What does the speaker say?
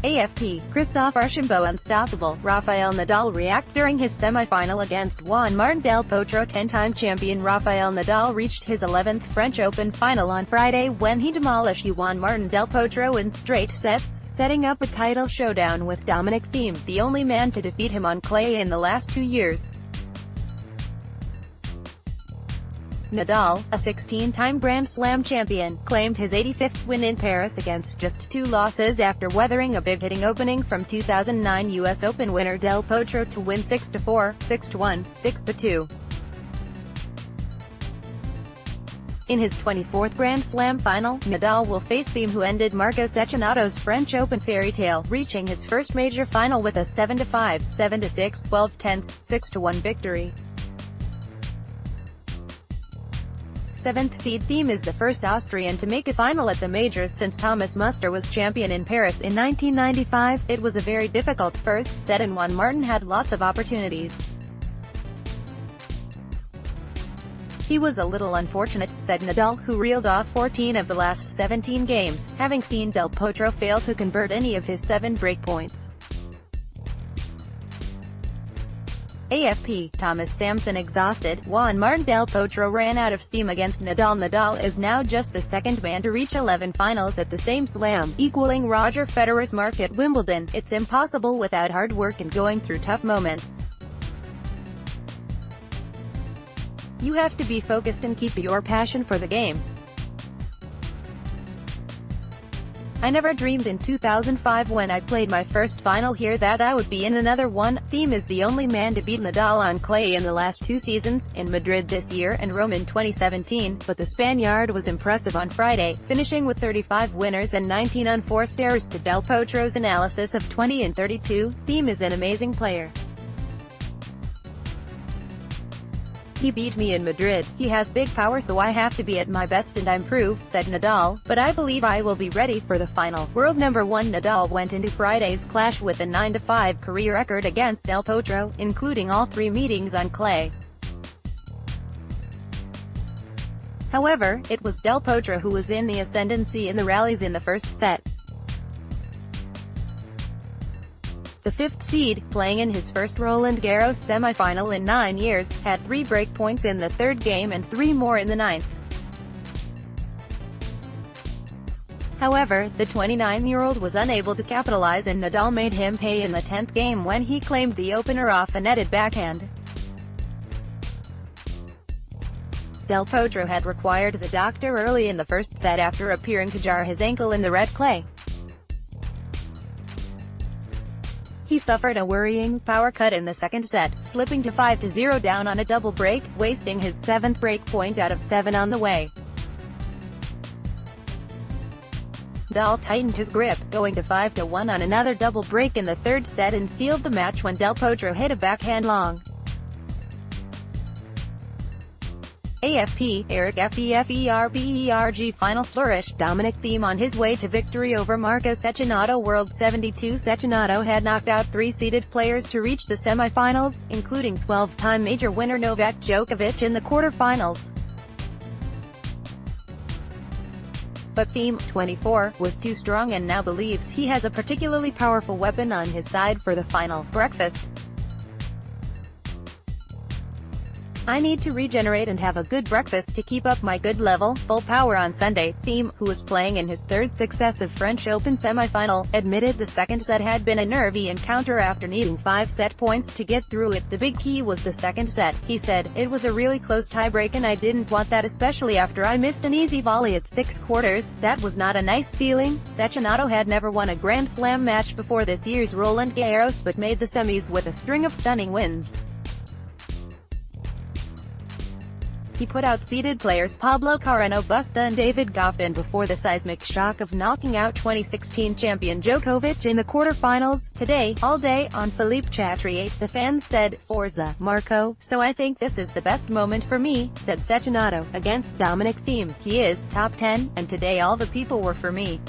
AFP, Christophe ARCHAMBAULT Unstoppable, Rafael Nadal reacts during his semi-final against Juan Martin del Potro. 10-time champion Rafael Nadal reached his 11th French Open final on Friday when he demolished Juan Martin del Potro in straight sets, setting up a title showdown with Dominic Thiem, the only man to defeat him on clay in the last 2 years. Nadal, a 16-time Grand Slam champion, claimed his 85th win in Paris against just 2 losses after weathering a big-hitting opening from 2009 US Open winner Del Potro to win 6-4, 6-1, 6-2. In his 24th Grand Slam final, Nadal will face Thiem, who ended Marco Cecchinato's French Open fairy tale, reaching his first major final with a 7-5, 7-6, 12-10, 6-1 victory. 7th seed Thiem is the first Austrian to make a final at the majors since Thomas Muster was champion in Paris in 1995. It was a very difficult first set and Juan Martin had lots of opportunities. He was a little unfortunate, said Nadal, who reeled off 14 of the last 17 games, having seen Del Potro fail to convert any of his 7 breakpoints. AFP, Thomas Samson exhausted, Juan Martin del Potro ran out of steam against Nadal. Nadal is now just the second man to reach 11 finals at the same slam, equaling Roger Federer's mark at Wimbledon. It's impossible without hard work and going through tough moments. You have to be focused and keep your passion for the game. I never dreamed in 2005 when I played my first final here that I would be in another one. Thiem is the only man to beat Nadal on clay in the last 2 seasons, in Madrid this year and Rome in 2017, but the Spaniard was impressive on Friday, finishing with 35 winners and 19 unforced errors. To Del Potro's analysis of 20 and 32, Thiem is an amazing player. He beat me in Madrid. He has big power, so I have to be at my best and improve, said Nadal, but I believe I will be ready for the final. World number 1 Nadal went into Friday's clash with a 9-5 career record against Del Potro, including all 3 meetings on clay. However, it was Del Potro who was in the ascendancy in the rallies in the first set. The 5th seed, playing in his first Roland Garros semi-final in 9 years, had 3 breakpoints in the 3rd game and 3 more in the 9th. However, the 29-year-old was unable to capitalize and Nadal made him pay in the 10th game when he claimed the opener off a netted backhand. Del Potro had required the doctor early in the first set after appearing to jar his ankle in the red clay. He suffered a worrying power cut in the second set, slipping to 5-0 down on a double break, wasting his 7th break point out of 7 on the way. Nadal tightened his grip, going to 5-1 on another double break in the 3rd set and sealed the match when Del Potro hit a backhand long. AFP, Eric FEFERBERG final flourish, Dominic Thiem on his way to victory over Marco Cecchinato. World 72 Cecchinato had knocked out 3-seeded players to reach the semifinals, including 12-time major winner Novak Djokovic in the quarterfinals. But Thiem, 24, was too strong and now believes he has a particularly powerful weapon on his side for the final. Breakfast. I need to regenerate and have a good breakfast to keep up my good level, full power on Sunday. Thiem, who was playing in his 3rd successive French Open semi-final, admitted the second set had been a nervy encounter after needing 5 set points to get through it. The big key was the second set. He said, "It was a really close tiebreak and I didn't want that, especially after I missed an easy volley at 6 quarters. That was not a nice feeling." Cecchinato had never won a Grand Slam match before this year's Roland Garros but made the semis with a string of stunning wins. He put out seeded players Pablo Carreño Busta and David Goffin before the seismic shock of knocking out 2016 champion Djokovic in the quarterfinals. Today, all day, on Philippe Chatrier, the fans said, "Forza, Marco, so I think this is the best moment for me," said Cecchinato, against Dominic Thiem. "He is top 10, and today all the people were for me."